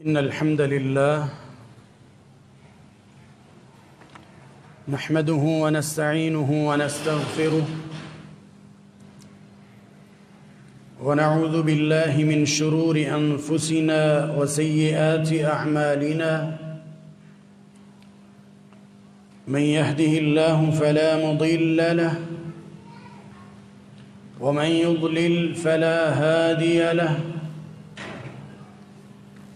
إن الحمد لله نحمده ونستعينه ونستغفره ونعوذ بالله من شرور أنفسنا وسيئات أعمالنا من يهده الله فلا مضل له ومن يضلل فلا هادي له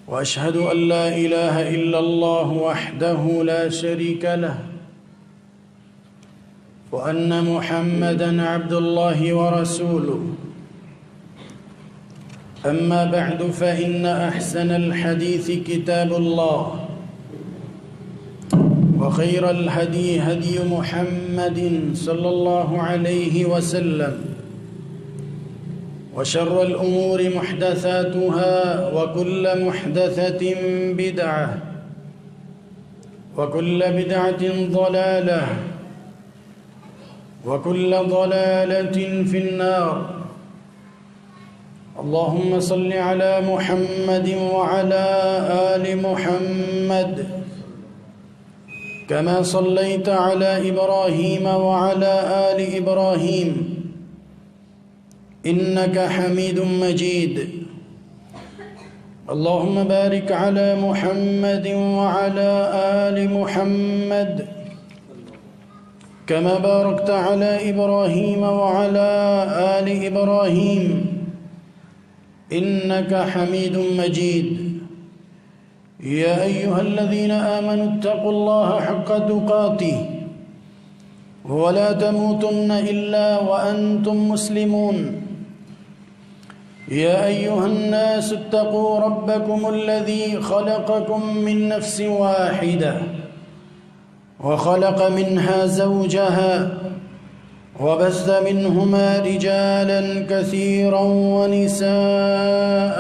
وأشهد أن لا إله إلا الله وحده لا شريك له وأن محمدًا عبد الله ورسوله أما بعد فإن أحسن الحديث كتاب الله وخير الهدي هدي محمد صلى الله عليه وسلم وشر الأمور محدثاتها وكل محدثة بدعة وكل بدعة ضلالة وكل ضلالة في النار. اللهم صل على محمد وعلى آل محمد كما صليت على إبراهيم وعلى آل إبراهيم إنك حميد مجيد. اللهم بارك على محمد وعلى آل محمد كما باركت على إبراهيم وعلى آل إبراهيم إنك حميد مجيد. يا أيها الذين آمنوا اتقوا الله حق تقاته ولا تموتن إلا وأنتم مسلمون. يا أيها الناس اتقوا ربكم الذي خلقكم من نفس واحدة وخلق منها زوجها وبث منهما رجالا كثيرا ونساء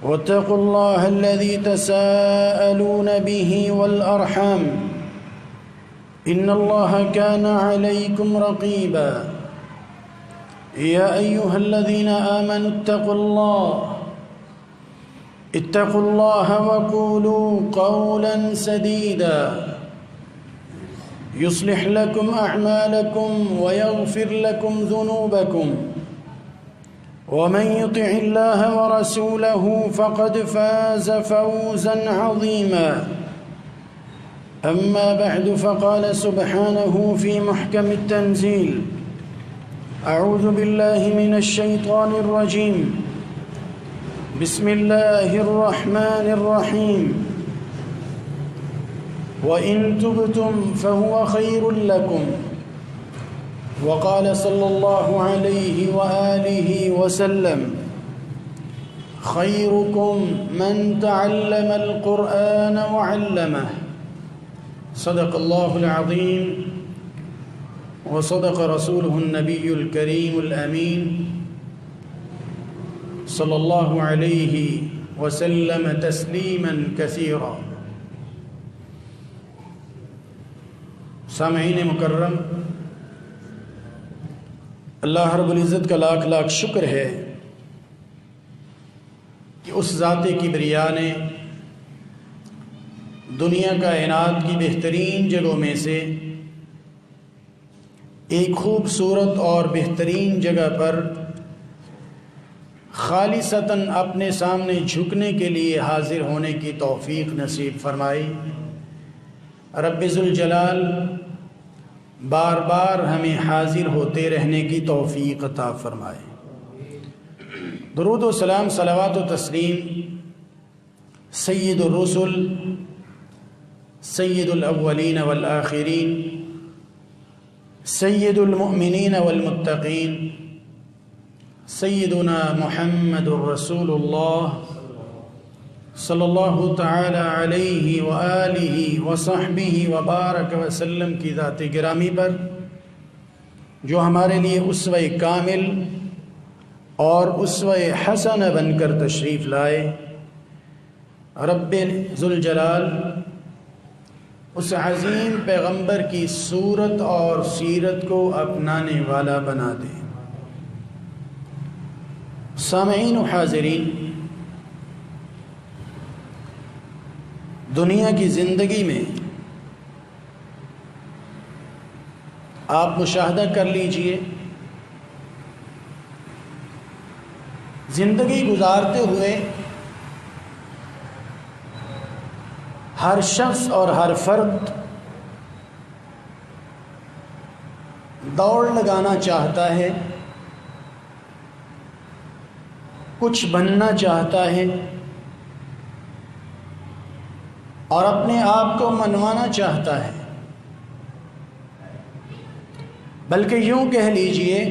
واتقوا الله الذي تساءلون به والأرحام إن الله كان عليكم رقيبا. يا أيها الذين آمنوا اتقوا الله وقولوا قولا سديدا يصلح لكم أعمالكم ويغفر لكم ذنوبكم ومن يطع الله ورسوله فقد فاز فوزا عظيما. أما بعد فقال سبحانه في محكم التنزيل: أعوذ بالله من الشيطان الرجيم. بسم الله الرحمن الرحيم. وإن تبتم فهو خير لكم. وقال صلى الله عليه وآله وسلم: خيركم من تعلم القرآن وعلمه. صدق الله العظيم وصدق رسوله النبي الكريم الأمين صلى الله عليه وسلم تسليما كثيرا. سامعین مکرم، اللہ رب العزت کا لاکھ لاکھ شکر ہے کہ اس ذات کبریا نے دنیا کائنات کی بہترین جگہوں میں سے ایک خوبصورت اور بہترین جگہ پر خالصتاً اپنے سامنے جھکنے کے لیے حاضر ہونے کی توفیق نصیب فرمائی. رب ذوالجلال بار بار ہمیں حاضر ہوتے رہنے کی توفیق عطا فرمائے. درود و سلام، صلوات و تسلیم سید الرسل، سید الاولین والآخرین، سید المؤمنین والمتقین، سیدنا محمد رسول اللہ صلی اللہ تعالی علیہ وآلہ وصحبہ وبارک وسلم کی ذات گرامی پر، جو ہمارے لیے اسوہ کامل اور اسوہ حسنہ بن کر تشریف لائے. رب ذوالجلال اس عظیم پیغمبر کی صورت اور سیرت کو اپنانے والا بنا دے. سامعین و حاضرین، دنیا کی زندگی میں آپ مشاہدہ کر لیجئے، زندگی گزارتے ہوئے ہر شخص اور ہر فرد دوڑ لگانا چاہتا ہے، کچھ بننا چاہتا ہے اور اپنے آپ کو منوانا چاہتا ہے، بلکہ یوں کہہ لیجئے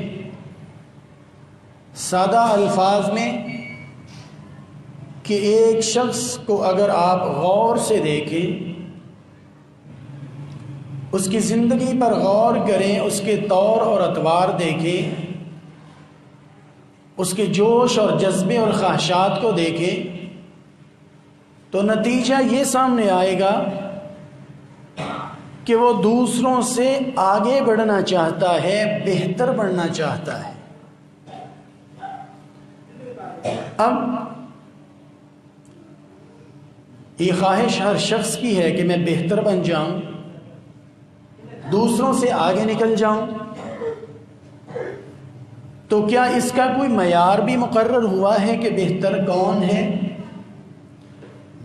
سادہ الفاظ میں کہ ایک شخص کو اگر آپ غور سے دیکھیں، اس کی زندگی پر غور کریں، اس کے طور اور اطوار دیکھیں، اس کے جوش اور جذبے اور خواہشات کو دیکھیں، تو نتیجہ یہ سامنے آئے گا کہ وہ دوسروں سے آگے بڑھنا چاہتا ہے، بہتر بننا چاہتا ہے۔ اب یہ خواہش ہر شخص کی ہے کہ میں بہتر بن جاؤں، دوسروں سے آگے نکل جاؤں، تو کیا اس کا کوئی معیار بھی مقرر ہوا ہے کہ بہتر کون ہے،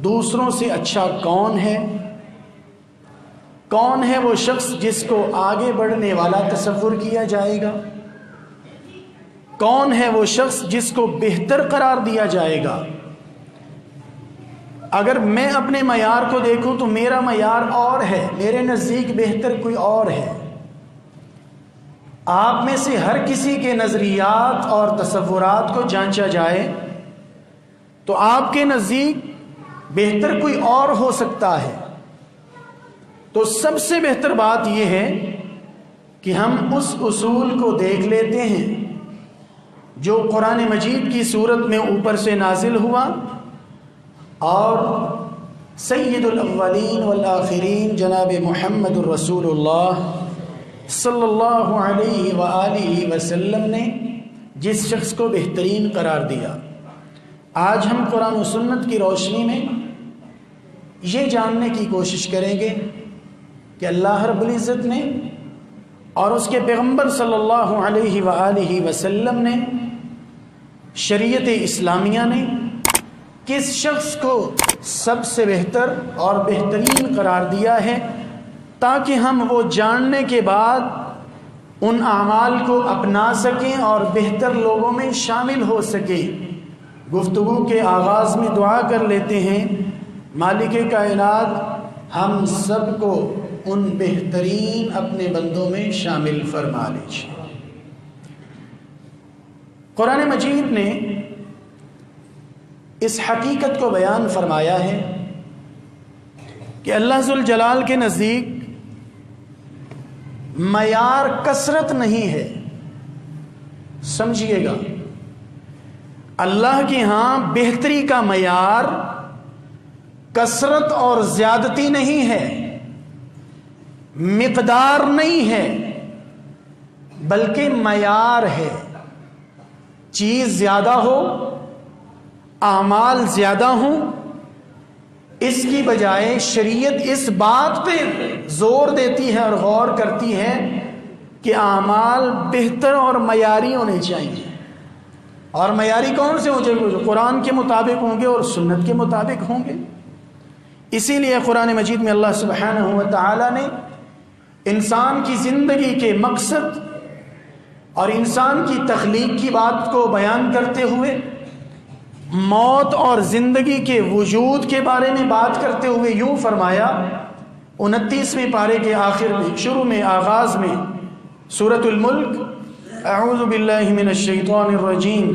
دوسروں سے اچھا کون ہے؟ کون ہے وہ شخص جس کو آگے بڑھنے والا تصور کیا جائے گا؟ کون ہے وہ شخص جس کو بہتر قرار دیا جائے گا؟ اگر میں اپنے معیار کو دیکھوں تو میرا معیار اور ہے، میرے نزدیک بہتر کوئی اور ہے۔ آپ میں سے ہر کسی کے نظریات اور تصورات کو جانچا جائے تو آپ کے نزدیک بہتر کوئی اور ہو سکتا ہے۔ تو سب سے بہتر بات یہ ہے کہ ہم اس اصول کو دیکھ لیتے ہیں جو قرآن مجید کی صورت میں اوپر سے نازل ہوا اور سید الاولین والآخرین جناب محمد الرسول اللہ صلی اللہ علیہ وآلہ وسلم نے جس شخص کو بہترین قرار دیا۔ آج ہم قرآن و سنت کی روشنی میں یہ جاننے کی کوشش کریں گے کہ اللہ رب العزت نے اور اس کے پیغمبر صلی اللہ علیہ وآلہ وسلم نے، شریعت اسلامیہ نے کس شخص کو سب سے بہتر اور بہترین قرار دیا ہے، تاکہ ہم وہ جاننے کے بعد ان اعمال کو اپنا سکیں اور بہتر لوگوں میں شامل ہو سکیں۔ گفتگو کے آغاز میں دعا کر لیتے ہیں، مالک کائنات ہم سب کو ان بہترین اپنے بندوں میں شامل فرما لیجیے۔ قرآن مجید نے اس حقیقت کو بیان فرمایا ہے کہ اللہ ذوالجلال کے نزدیک معیار کثرت نہیں ہے۔ سمجھیے گا، اللہ کے ہاں بہتری کا معیار کثرت اور زیادتی نہیں ہے، مقدار نہیں ہے، بلکہ معیار ہے۔ چیز زیادہ ہو، اعمال زیادہ ہوں، اس کی بجائے شریعت اس بات پہ زور دیتی ہے اور غور کرتی ہے کہ اعمال بہتر اور معیاری ہونے چاہیے۔ اور معیاری کون سے ہوں؟ جو قرآن کے مطابق ہوں گے اور سنت کے مطابق ہوں گے۔ اسی لیے قرآن مجید میں اللہ سبحانہ و تعالی نے انسان کی زندگی کے مقصد اور انسان کی تخلیق کی بات کو بیان کرتے ہوئے، موت اور زندگی کے وجود کے بارے میں بات کرتے ہوئے یوں فرمایا 29ویں پارے کے آخر میں، شروع میں، آغاز میں، سورۃ الملک، اعوذ باللہ من الشیطان الرجیم،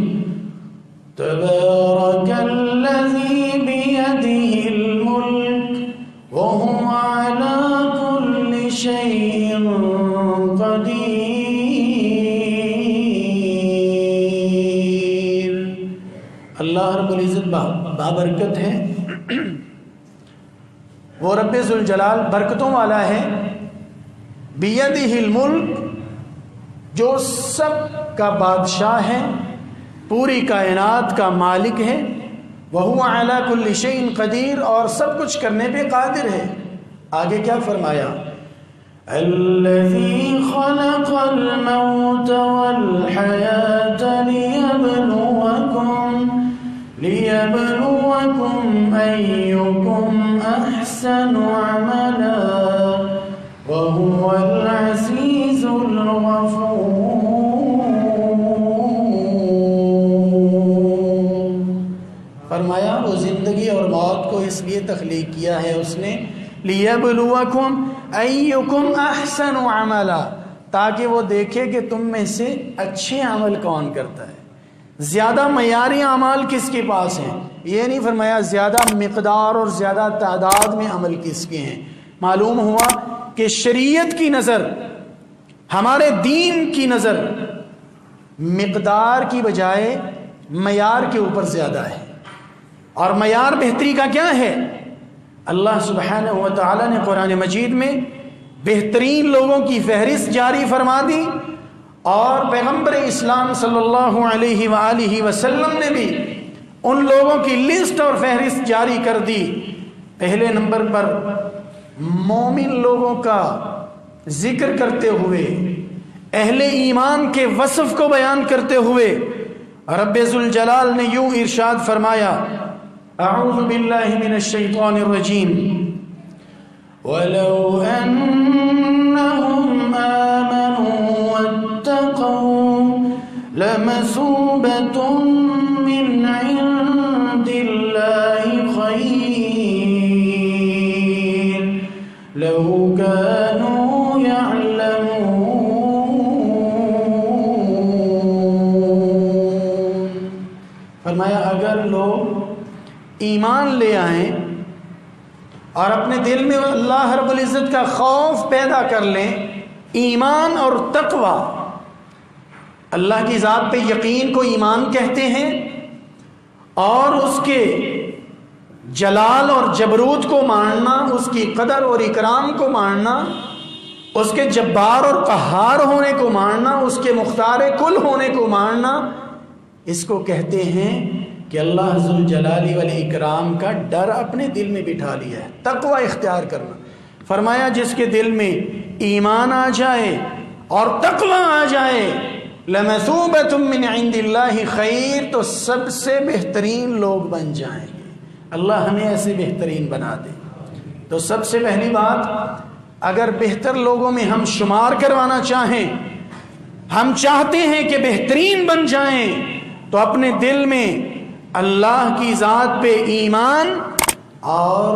تبارک الذی بیدہ الملک وہو علی کل شیء قدیر۔ اللہ رب العزت بابرکت ہے، وہ رب ذوالجلال برکتوں والا ہے۔ بیدہ الملک، جو سب کا بادشاہ ہے، پوری کائنات کا مالک ہے۔ وَهُوَ عَلَى كُلِّ شَيْءٍ قدیر، اور سب کچھ کرنے پہ قادر ہے۔ آگے کیا فرمایا؟ الَّذِي خَلَقَ الْمَوْتَ وَالْحَيَاةَ لِيَبْلُوَكُمْ أَيُّكُمْ أَحْسَنُ عَمَلًا وَهُوَ الْعَزِيزُ الْغَفُورُ۔ فرمایا وہ زندگی اور موت کو اس لیے تخلیق کیا ہے اس نے، لِيَبْلُوَكُمْ أَيُّكُمْ أَحْسَنُ عَمَلًا، تاکہ وہ دیکھے کہ تم میں سے اچھے عمل کون کرتا ہے، زیادہ معیاری اعمال کس کے پاس ہیں۔ یہ نہیں فرمایا زیادہ مقدار اور زیادہ تعداد میں عمل کس کے ہیں۔ معلوم ہوا کہ شریعت کی نظر، ہمارے دین کی نظر مقدار کی بجائے معیار کے اوپر زیادہ ہے۔ اور معیار بہتری کا کیا ہے؟ اللہ سبحانہ و تعالی نے قرآن مجید میں بہترین لوگوں کی فہرست جاری فرما دی، اور پیغمبر اسلام صلی اللہ علیہ وآلہ وسلم نے بھی ان لوگوں کی لسٹ اور فہرست جاری کر دی۔ پہلے نمبر پر مومن لوگوں کا ذکر کرتے ہوئے، اہل ایمان کے وصف کو بیان کرتے ہوئے رب ذوالجلال نے یوں ارشاد فرمایا، اعوذ باللہ من الشیطان الرجیم، وَلَوْ أَنَّهُمْ آمَنُوا وَاتَّقَوْا لَمَثُوبَةٌ مِّنْ عِندِ اللَّهِ خَيْرٌ لَوْ كَانُوا يَعْلَمُونَ۔ فرمایا اگر لوگ ایمان لے آئیں اور اپنے دل میں اللہ رب العزت کا خوف پیدا کر لیں، ایمان اور تقوی، اللہ کی ذات پہ یقین کو ایمان کہتے ہیں، اور اس کے جلال اور جبروت کو ماننا، اس کی قدر اور اکرام کو ماننا، اس کے جبار اور قہار ہونے کو ماننا، اس کے مختار کل ہونے کو ماننا، اس کو کہتے ہیں کہ اللہ ذوالجلال والاکرام کا ڈر اپنے دل میں بٹھا لیا ہے، تقوی اختیار کرنا۔ فرمایا جس کے دل میں ایمان آ جائے اور تقوی آ جائے، لَمَثُوبَةٌ مِّنْ عِندِ اللَّهِ خَيْرٌ، تو سب سے بہترین لوگ بن جائیں گے۔ اللہ ہمیں ایسے بہترین بنا دے۔ تو سب سے پہلی بات، اگر بہتر لوگوں میں ہم شمار کروانا چاہیں، ہم چاہتے ہیں کہ بہترین بن جائیں، تو اپنے دل میں اللہ کی ذات پہ ایمان اور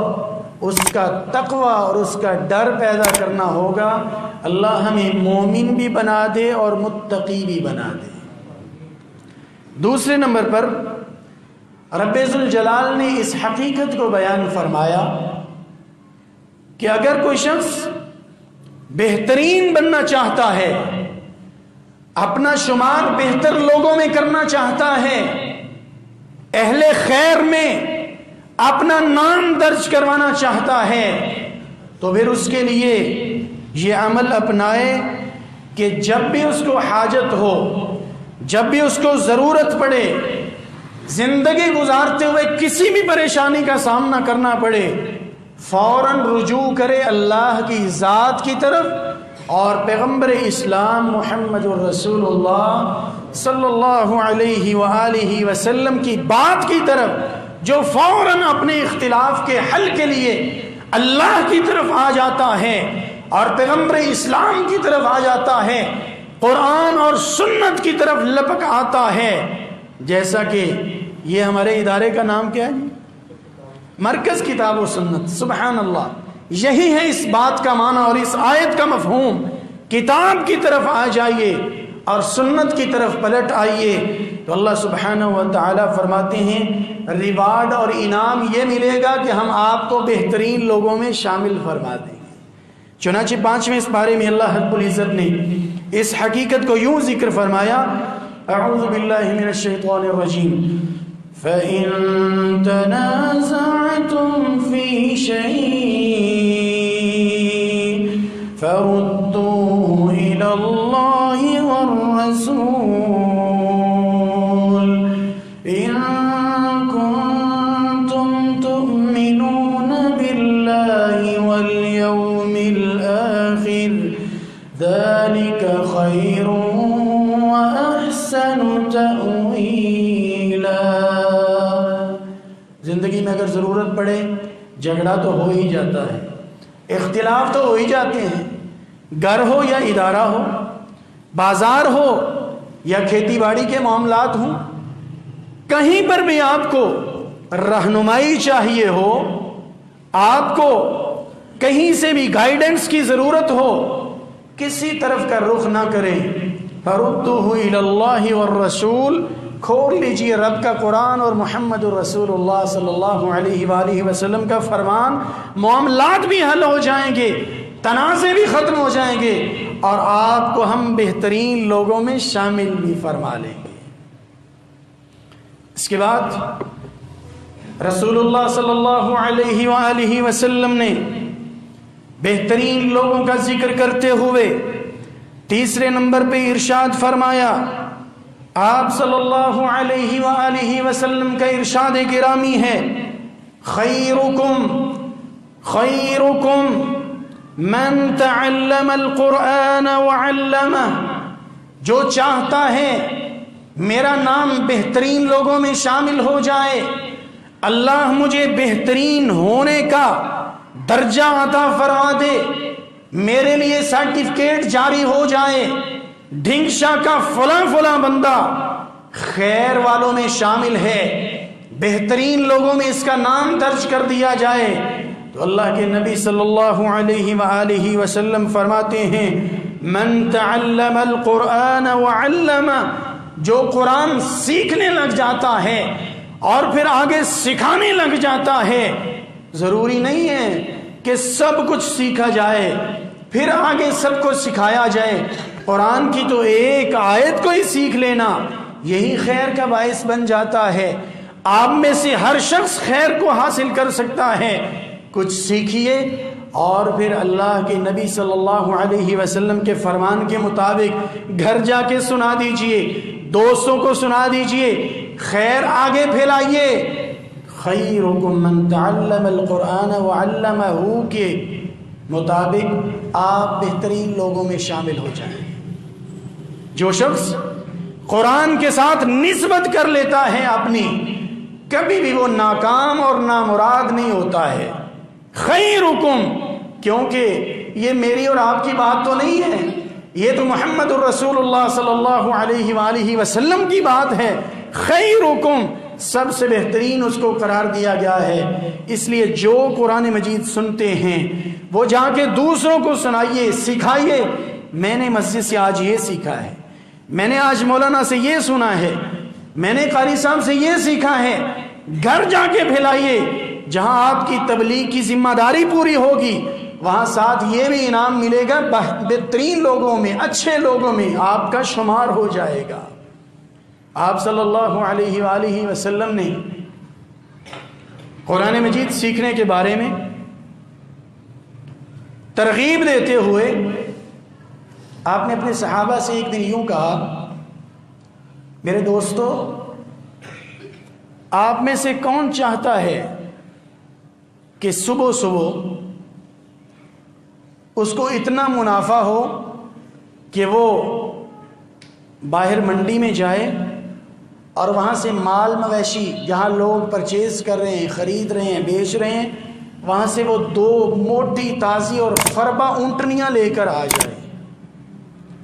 اس کا تقوی اور اس کا ڈر پیدا کرنا ہوگا۔ اللہ ہمیں مومن بھی بنا دے اور متقی بھی بنا دے۔ دوسرے نمبر پر رب ذوالجلال نے اس حقیقت کو بیان فرمایا کہ اگر کوئی شخص بہترین بننا چاہتا ہے، اپنا شمار بہتر لوگوں میں کرنا چاہتا ہے، اہل خیر میں اپنا نام درج کروانا چاہتا ہے، تو پھر اس کے لیے یہ عمل اپنائے کہ جب بھی اس کو حاجت ہو، جب بھی اس کو ضرورت پڑے، زندگی گزارتے ہوئے کسی بھی پریشانی کا سامنا کرنا پڑے، فوراً رجوع کرے اللہ کی ذات کی طرف اور پیغمبر اسلام محمد الرسول اللہ صلی اللہ علیہ وآلہ وسلم کی بات کی طرف، جو فوراً اپنے اختلاف کے حل کے لیے اللہ کی طرف آ جاتا ہے اور پیغمبر اسلام کی طرف آ جاتا ہے، قرآن اور سنت کی طرف لپک آتا ہے۔ جیسا کہ یہ ہمارے ادارے کا نام کیا ہے؟ مرکز کتاب و سنت۔ سبحان اللہ، یہی ہے اس بات کا معنی اور اس آیت کا مفہوم۔ کتاب کی طرف آ جائیے اور سنت کی طرف پلٹ آئیے، تو اللہ سبحانہ و تعالی فرماتے ہیں ریوارڈ اور انعام یہ ملے گا کہ ہم آپ کو بہترین لوگوں میں شامل فرما دیں گے۔ چنانچہ 5ویں پارے میں اللہ رب العزت نے اس حقیقت کو یوں ذکر فرمایا، اعوذ باللہ من الشیطان الرجیم، فَإِن تَنَازَعْتُمْ فِي شَيْءٍ فَرُدُّوهُ إِلَى اللَّهِ وَالرَّسُولِ إِن كُنتُمْ زندگی میں اگر ضرورت پڑے جھگڑا تو ہو ہی جاتا ہے، اختلاف تو ہو ہی جاتے ہیں، گھر ہو یا ادارہ ہو، بازار ہو یا کھیتی باڑی کے معاملات ہوں، کہیں پر بھی آپ کو رہنمائی چاہیے ہو، آپ کو کہیں سے بھی گائیڈنس کی ضرورت ہو، کسی طرف کا رخ نہ کریں، فَرُدُّهُ إِلَى اللَّهِ وَالرَّسُولِ، کھول لیجئے رب کا قرآن اور محمد الرسول اللہ صلی اللہ علیہ وآلہ وسلم کا فرمان، معاملات بھی حل ہو جائیں گے، تنازع بھی ختم ہو جائیں گے، اور آپ کو ہم بہترین لوگوں میں شامل بھی فرما لیں گے۔ اس کے بعد رسول اللہ صلی اللہ علیہ وآلہ وسلم نے بہترین لوگوں کا ذکر کرتے ہوئے تیسرے نمبر پہ ارشاد فرمایا، آپ صلی اللہ علیہ وآلہ وسلم کا ارشاد گرامی ہے، خیرکم خیرکم من تعلم القرآن وعلمہ، جو چاہتا ہے میرا نام بہترین لوگوں میں شامل ہو جائے، اللہ مجھے بہترین ہونے کا درجہ عطا فرما دے، میرے لیے سرٹیفکیٹ جاری ہو جائے، ڈھنگشا کا فلاں فلاں بندہ خیر والوں میں شامل ہے، بہترین لوگوں میں اس کا نام درج کر دیا جائے، تو اللہ کے نبی صلی اللہ علیہ وآلہ وسلم فرماتے ہیں، من تعلم القرآن وعلمہ، جو قرآن سیکھنے لگ جاتا ہے اور پھر آگے سکھانے لگ جاتا ہے، ضروری نہیں ہے کہ سب کچھ سیکھا جائے پھر آگے سب کو سکھایا جائے، قرآن کی تو ایک آیت کو ہی سیکھ لینا یہی خیر کا باعث بن جاتا ہے۔ آپ میں سے ہر شخص خیر کو حاصل کر سکتا ہے، کچھ سیکھیے اور پھر اللہ کے نبی صلی اللہ علیہ وسلم کے فرمان کے مطابق گھر جا کے سنا دیجئے، دوستوں کو سنا دیجئے، خیر آگے پھیلائیے۔ خیرکم من تعلم القرآن وعلمہ کے مطابق آپ بہترین لوگوں میں شامل ہو جائیں۔ جو شخص قرآن کے ساتھ نسبت کر لیتا ہے اپنی، کبھی بھی وہ ناکام اور نامراد نہیں ہوتا ہے۔ خیرکم، کیونکہ یہ میری اور آپ کی بات تو نہیں ہے، یہ تو محمد الرسول اللہ صلی اللہ علیہ وآلہ وسلم کی بات ہے۔ خیرکم، سب سے بہترین اس کو قرار دیا گیا ہے، اس لیے جو قرآن مجید سنتے ہیں وہ جا کے دوسروں کو سنائیے، سکھائیے۔ میں نے مسجد سے آج یہ سیکھا ہے، میں نے آج مولانا سے یہ سنا ہے، میں نے قاری صاحب سے یہ سیکھا ہے، گھر جا کے پھیلائیے۔ جہاں آپ کی تبلیغ کی ذمہ داری پوری ہوگی وہاں ساتھ یہ بھی انعام ملے گا، بہترین لوگوں میں، اچھے لوگوں میں آپ کا شمار ہو جائے گا۔ آپ صلی اللہ علیہ وآلہ وسلم نے قرآن مجید سیکھنے کے بارے میں ترغیب دیتے ہوئے آپ نے اپنے صحابہ سے ایک دن یوں کہا، میرے دوستو، آپ میں سے کون چاہتا ہے کہ صبح صبح اس کو اتنا منافع ہو کہ وہ باہر منڈی میں جائے اور وہاں سے مال مویشی جہاں لوگ پرچیز کر رہے ہیں، خرید رہے ہیں، بیچ رہے ہیں، وہاں سے وہ 2 موٹی تازی اور فربا اونٹنیاں لے کر آ جائے۔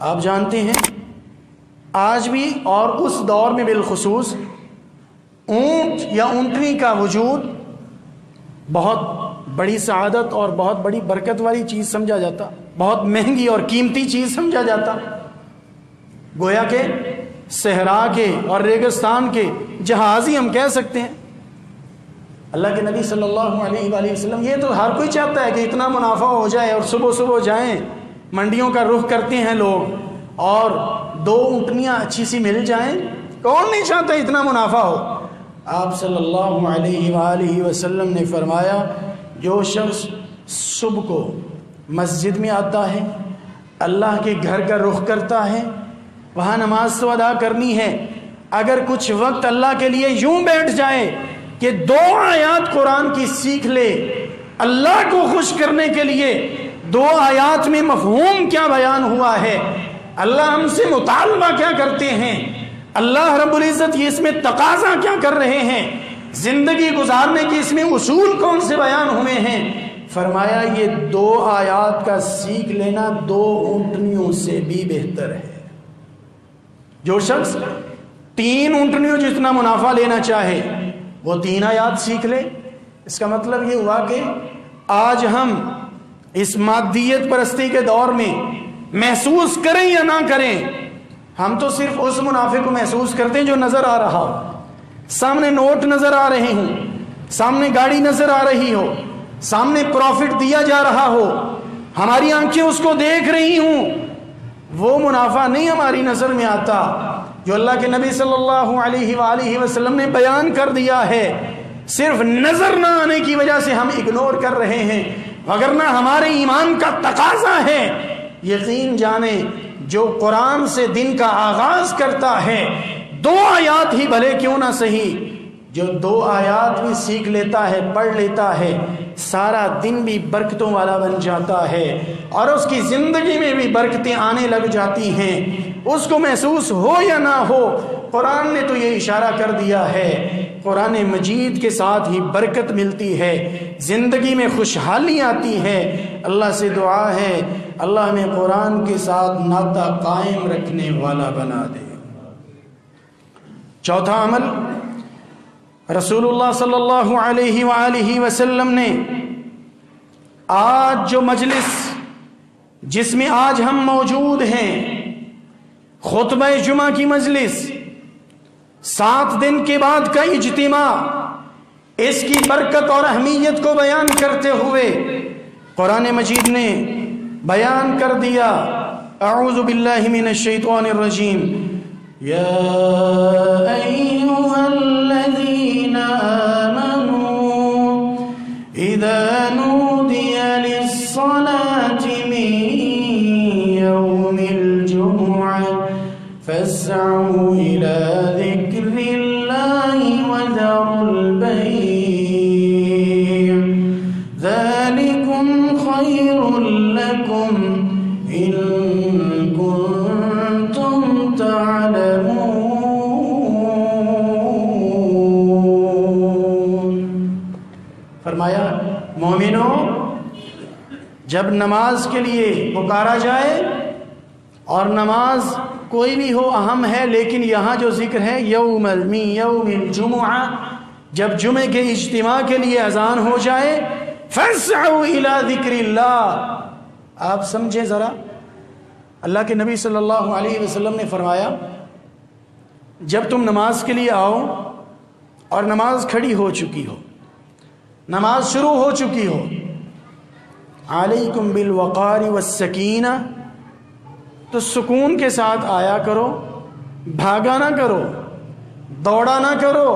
آپ جانتے ہیں آج بھی اور اس دور میں بالخصوص اونٹ یا اونٹنی کا وجود بہت بڑی سعادت اور بہت بڑی برکت والی چیز سمجھا جاتا، بہت مہنگی اور قیمتی چیز سمجھا جاتا، گویا کہ صحرا کے اور ریگستان کے جہاز ہی ہم کہہ سکتے ہیں۔ اللہ کے نبی صلی اللہ علیہ وآلہ وسلم، یہ تو ہر کوئی چاہتا ہے کہ اتنا منافع ہو جائے اور صبح صبح جائیں، منڈیوں کا رخ کرتے ہیں لوگ اور 2 اونٹنیاں اچھی سی مل جائیں، کون نہیں چاہتا اتنا منافع ہو۔ آپ صلی اللہ علیہ وآلہ وسلم نے فرمایا، جو شخص صبح کو مسجد میں آتا ہے، اللہ کے گھر کا رخ کرتا ہے، وہاں نماز تو ادا کرنی ہے، اگر کچھ وقت اللہ کے لیے یوں بیٹھ جائے کہ 2 آیات قرآن کی سیکھ لے، اللہ کو خوش کرنے کے لیے 2 آیات میں مفہوم کیا بیان ہوا ہے، اللہ ہم سے مطالبہ کیا کرتے ہیں، اللہ رب العزت یہ اس میں تقاضا کیا کر رہے ہیں، زندگی گزارنے کے اس میں اصول کون سے بیان ہوئے ہیں؟ فرمایا یہ 2 آیات کا سیکھ لینا 2 اونٹنیوں سے بھی بہتر ہے۔ جو شخص 3 اونٹنیوں جتنا منافع لینا چاہے وہ 3 آیات سیکھ لے۔ اس کا مطلب یہ ہوا کہ آج ہم اس مادیت پرستی کے دور میں محسوس کریں یا نہ کریں، ہم تو صرف اس منافع کو محسوس کرتے ہیں جو نظر آ رہا ہو، سامنے نوٹ نظر آ رہے ہوں، سامنے گاڑی نظر آ رہی ہو، سامنے پروفٹ دیا جا رہا ہو، ہماری آنکھیں اس کو دیکھ رہی ہوں، وہ منافع نہیں ہماری نظر میں آتا جو اللہ کے نبی صلی اللہ علیہ وآلہ وسلم نے بیان کر دیا ہے۔ صرف نظر نہ آنے کی وجہ سے ہم اگنور کر رہے ہیں، وگرنہ ہمارے ایمان کا تقاضا ہے۔ یقین جانیں جو قرآن سے دن کا آغاز کرتا ہے 2 آیات ہی بھلے کیوں نہ صحیح، جو 2 آیات بھی سیکھ لیتا ہے، پڑھ لیتا ہے، سارا دن بھی برکتوں والا بن جاتا ہے اور اس کی زندگی میں بھی برکتیں آنے لگ جاتی ہیں، اس کو محسوس ہو یا نہ ہو۔ قرآن نے تو یہ اشارہ کر دیا ہے، قرآن مجید کے ساتھ ہی برکت ملتی ہے، زندگی میں خوشحالی آتی ہے۔ اللہ سے دعا ہے اللہ ہمیں قرآن کے ساتھ ناطہ قائم رکھنے والا بنا دے۔ چوتھا عمل، رسول اللہ صلی اللہ علیہ وآلہ وسلم نے آج جو مجلس جس میں آج ہم موجود ہیں، خطبہ جمعہ کی مجلس، 7 دن کے بعد کا اجتماع، اس کی برکت اور اہمیت کو بیان کرتے ہوئے قرآن مجید نے بیان کر دیا۔ اعوذ باللہ من الشیطان الرجیم، یا ایھا الذین آمنوا اذا نودی للصلاة من یوم الجمعہ فاسعوا الی ذکر اللہ وذروا البیع ذلکم خیر لکم ان کنتم تعلمون۔ فرمایا مومنو، جب نماز کے لیے پکارا جائے، اور نماز کوئی بھی ہو اہم ہے، لیکن یہاں جو ذکر ہے یوم الجمعہ، جب جمعے کے اجتماع کے لیے اذان ہو جائے، فاسعوا الی ذکر اللہ۔ آپ سمجھیں ذرا، اللہ کے نبی صلی اللہ علیہ وسلم نے فرمایا جب تم نماز کے لیے آؤ اور نماز کھڑی ہو چکی ہو، نماز شروع ہو چکی ہو، علیکم بالوقار والسکینہ، تو سکون کے ساتھ آیا کرو، بھاگا نہ کرو، دوڑا نہ کرو،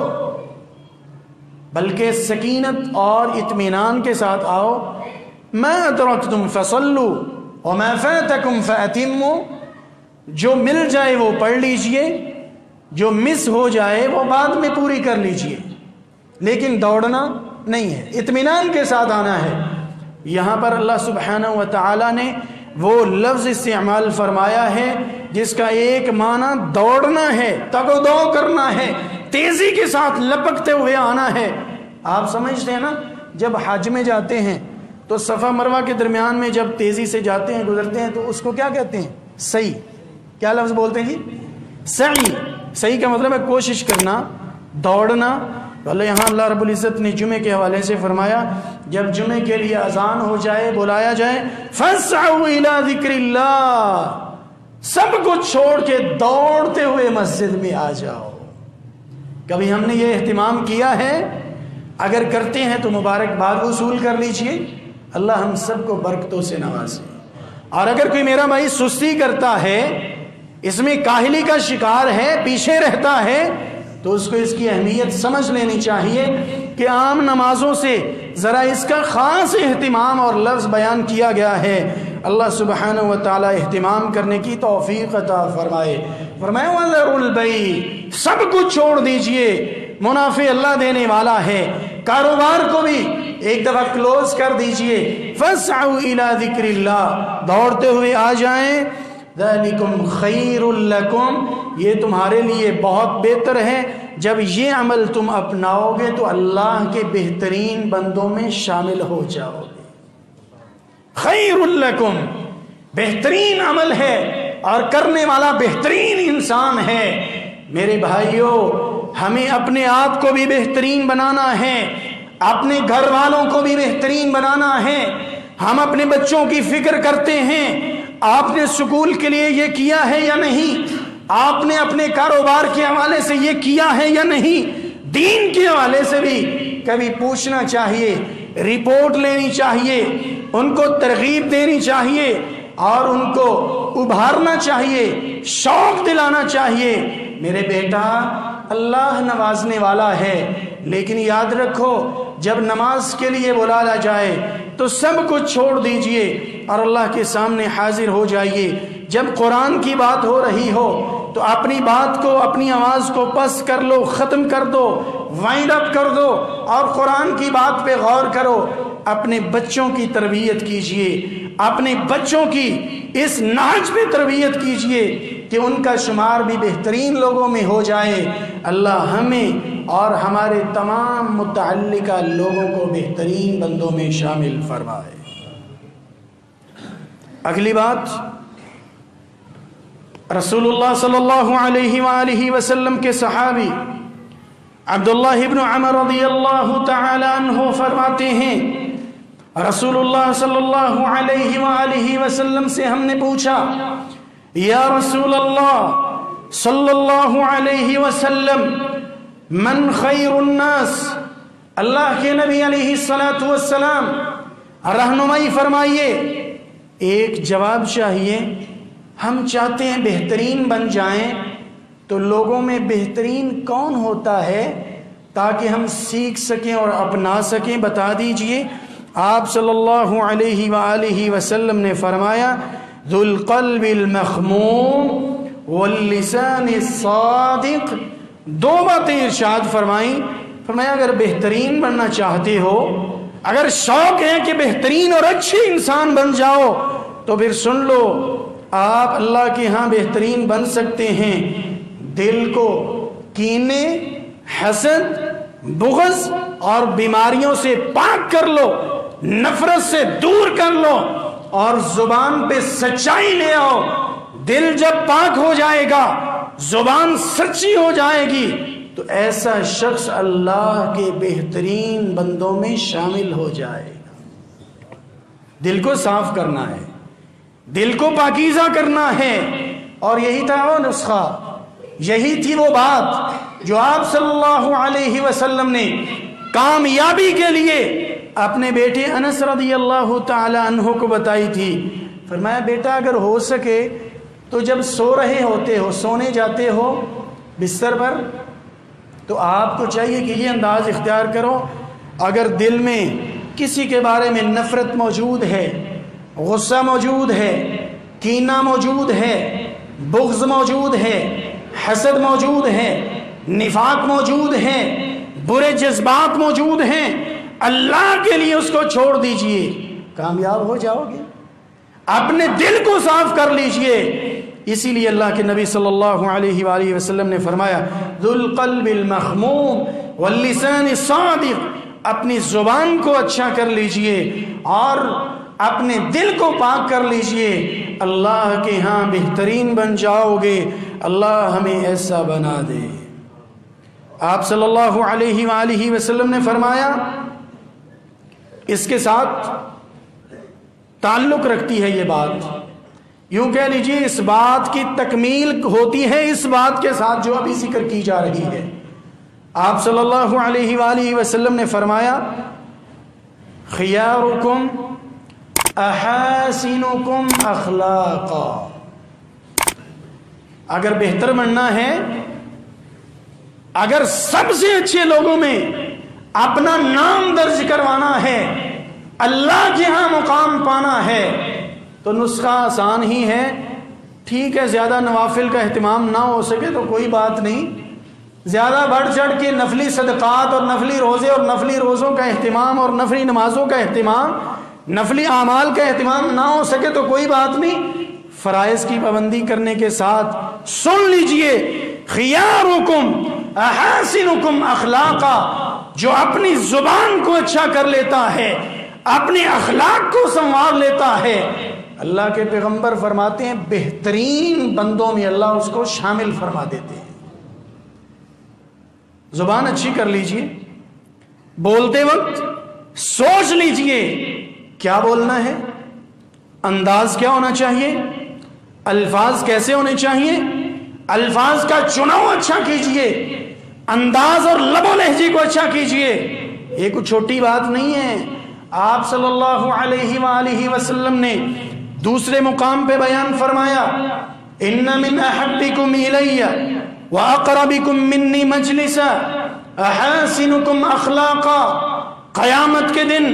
بلکہ سکینت اور اطمینان کے ساتھ آؤ۔ ما ادرکتم فصلوا وما فاتکم فاتموا، جو مل جائے وہ پڑھ لیجئے، جو مس ہو جائے وہ بعد میں پوری کر لیجئے، لیکن دوڑنا نہیں ہے، اطمینان کے ساتھ آنا ہے۔ یہاں پر اللہ سبحانہ و تعالی نے وہ لفظ استعمال فرمایا ہے جس کا ایک معنی دوڑنا ہے، تگ و دو کرنا ہے، تیزی کے ساتھ لپکتے ہوئے آنا ہے۔ آپ سمجھتے ہیں نا، جب حج میں جاتے ہیں تو صفا مروہ کے درمیان میں جب تیزی سے جاتے ہیں، گزرتے ہیں، تو اس کو کیا کہتے ہیں؟ سعی۔ کیا لفظ بولتے ہیں جی؟ سعی۔ سعی کا مطلب ہے کوشش کرنا، دوڑنا۔ تو یہاں اللہ رب العزت نے جمعے کے حوالے سے فرمایا جب جمعے کے لیے اذان ہو جائے، بلایا جائے، فاسعوا الی ذکر اللہ، سب کچھ چھوڑ کے دوڑتے ہوئے مسجد میں آ جاؤ۔ کبھی ہم نے یہ اہتمام کیا ہے؟ اگر کرتے ہیں تو مبارکباد وصول کر لیجئے، اللہ ہم سب کو برکتوں سے نوازے۔ اور اگر کوئی میرا بھائی سستی کرتا ہے، اس میں کاہلی کا شکار ہے، پیچھے رہتا ہے، تو اس کو اس کی اہمیت سمجھ لینی چاہیے کہ عام نمازوں سے ذرا اس کا خاص اہتمام اور لفظ بیان کیا گیا ہے۔ اللہ سبحانہ و تعالی اہتمام کرنے کی توفیق عطا فرمائے۔ فرمایا وَذَرُوا الْبَيْعَ، سب کچھ چھوڑ دیجئے، منافع اللہ دینے والا ہے، کاروبار کو بھی ایک دفعہ کلوز کر دیجئے۔ فَاسْعَوْا إِلَى ذِكْرِ اللَّهِ، دوڑتے ہوئے آ جائیں۔ ذَلِكُمْ خَيْرٌ لَكُمْ، یہ تمہارے لیے بہت بہتر ہے، جب یہ عمل تم اپناؤ گے تو اللہ کے بہترین بندوں میں شامل ہو جاؤ گے۔ خیر لکم، بہترین عمل ہے اور کرنے والا بہترین انسان ہے۔ میرے بھائیوں، ہمیں اپنے آپ کو بھی بہترین بنانا ہے، اپنے گھر والوں کو بھی بہترین بنانا ہے۔ ہم اپنے بچوں کی فکر کرتے ہیں، آپ نے سکول کے لیے یہ کیا ہے یا نہیں، آپ نے اپنے کاروبار کے حوالے سے یہ کیا ہے یا نہیں، دین کے حوالے سے بھی کبھی پوچھنا چاہیے، رپورٹ لینی چاہیے، ان کو ترغیب دینی چاہیے اور ان کو ابھارنا چاہیے، شوق دلانا چاہیے۔ میرے بیٹا، اللہ نوازنے والا ہے، لیکن یاد رکھو جب نماز کے لیے بلایا جائے تو سب کچھ چھوڑ دیجئے اور اللہ کے سامنے حاضر ہو جائیے۔ جب قرآن کی بات ہو رہی ہو تو اپنی بات کو، اپنی آواز کو پس کر لو، ختم کر دو، وائنڈ اپ کر دو اور قرآن کی بات پہ غور کرو۔ اپنے بچوں کی تربیت کیجئے، اپنے بچوں کی اس نہج پہ تربیت کیجئے کہ ان کا شمار بھی بہترین لوگوں میں ہو جائے۔ اللہ ہمیں اور ہمارے تمام متعلقہ لوگوں کو بہترین بندوں میں شامل فرمائے۔ اگلی بات، رسول اللہ صلی اللہ علیہ وآلہ وسلم کے صحابی عبداللہ ابن عمر رضی اللہ تعالی عنہ فرماتے ہیں، رسول اللہ صلی اللہ علیہ وآلہ وسلم سے ہم نے پوچھا، یا رسول اللہ صلی اللہ علیہ وسلم، من خیر الناس، اللہ کے نبی علیہ السلام رہنمائی فرمائیے۔ ایک جواب چاہیے، ہم چاہتے ہیں بہترین بن جائیں، تو لوگوں میں بہترین کون ہوتا ہے تاکہ ہم سیکھ سکیں اور اپنا سکیں، بتا دیجئے۔ آپ صلی اللہ علیہ وآلہ وسلم نے فرمایا، ذو القلب المخموم واللسان الصادق۔ دو باتیں ارشاد فرمائیں، فرمایا اگر بہترین بننا چاہتے ہو، اگر شوق ہے کہ بہترین اور اچھے انسان بن جاؤ، تو پھر سن لو، آپ اللہ کے ہاں بہترین بن سکتے ہیں۔ دل کو کینے، حسد، بغض اور بیماریوں سے پاک کر لو، نفرت سے دور کر لو اور زبان پہ سچائی لے آؤ۔ دل جب پاک ہو جائے گا، زبان سچی ہو جائے گی، تو ایسا شخص اللہ کے بہترین بندوں میں شامل ہو جائے گا۔ دل کو صاف کرنا ہے، دل کو پاکیزہ کرنا ہے، اور یہی تھا وہ نسخہ، یہی تھی وہ بات جو آپ صلی اللہ علیہ وسلم نے کامیابی کے لیے اپنے بیٹے انس رضی اللہ تعالی عنہ کو بتائی تھی۔ فرمایا بیٹا اگر ہو سکے تو جب سو رہے ہوتے ہو، سونے جاتے ہو بستر پر، تو آپ کو چاہیے کہ یہ انداز اختیار کرو، اگر دل میں کسی کے بارے میں نفرت موجود ہے، غصہ موجود ہے، کینہ موجود ہے، بغض موجود ہے، حسد موجود ہے، نفاق موجود ہے، برے جذبات موجود ہیں، اللہ کے لیے اس کو چھوڑ دیجئے، کامیاب ہو جاؤ گے۔ اپنے دل کو صاف کر لیجئے۔ اسی لیے اللہ کے نبی صلی اللہ علیہ وآلہ وسلم نے فرمایا، ذو القلب المخموم واللسان الصادق، اپنی زبان کو اچھا کر لیجئے اور اپنے دل کو پاک کر لیجئے، اللہ کے ہاں بہترین بن جاؤ گے۔ اللہ ہمیں ایسا بنا دے۔ آپ صلی اللہ علیہ وآلہ وسلم نے فرمایا، اس کے ساتھ تعلق رکھتی ہے یہ بات، یوں کہہ لیجئے اس بات کی تکمیل ہوتی ہے اس بات کے ساتھ جو ابھی ذکر کی جا رہی ہے۔ آپ صلی اللہ علیہ وآلہ وسلم نے فرمایا، خیارکم احاسنکم اخلاقا، اگر بہتر بننا ہے، اگر سب سے اچھے لوگوں میں اپنا نام درج کروانا ہے، اللہ کے ہاں مقام پانا ہے، تو نسخہ آسان ہی ہے۔ ٹھیک ہے، زیادہ نوافل کا اہتمام نہ ہو سکے تو کوئی بات نہیں، زیادہ بڑھ چڑھ کے نفلی صدقات اور نفلی روزے اور نفلی روزوں کا اہتمام اور نفلی نمازوں کا اہتمام، نفلی اعمال کا اہتمام نہ ہو سکے تو کوئی بات نہیں، فرائض کی پابندی کرنے کے ساتھ سن لیجئے، خیارکم احاسنکم اخلاقا، جو اپنی زبان کو اچھا کر لیتا ہے، اپنے اخلاق کو سنوار لیتا ہے، اللہ کے پیغمبر فرماتے ہیں بہترین بندوں میں اللہ اس کو شامل فرما دیتے ہیں۔ زبان اچھی کر لیجئے، بولتے وقت سوچ لیجئے کیا بولنا ہے، انداز کیا ہونا چاہیے، الفاظ کیسے ہونے چاہیے، الفاظ کا چناؤ اچھا کیجئے، انداز اور لب و لہجے کو اچھا کیجئے۔ یہ کوئی چھوٹی بات نہیں ہے۔ آپ صلی اللہ علیہ وآلہ وسلم نے دوسرے مقام پہ بیان فرمایا، ان من احبکم الی واقربکم منی مجلسا احاسنکم اخلاقا، قیامت کے دن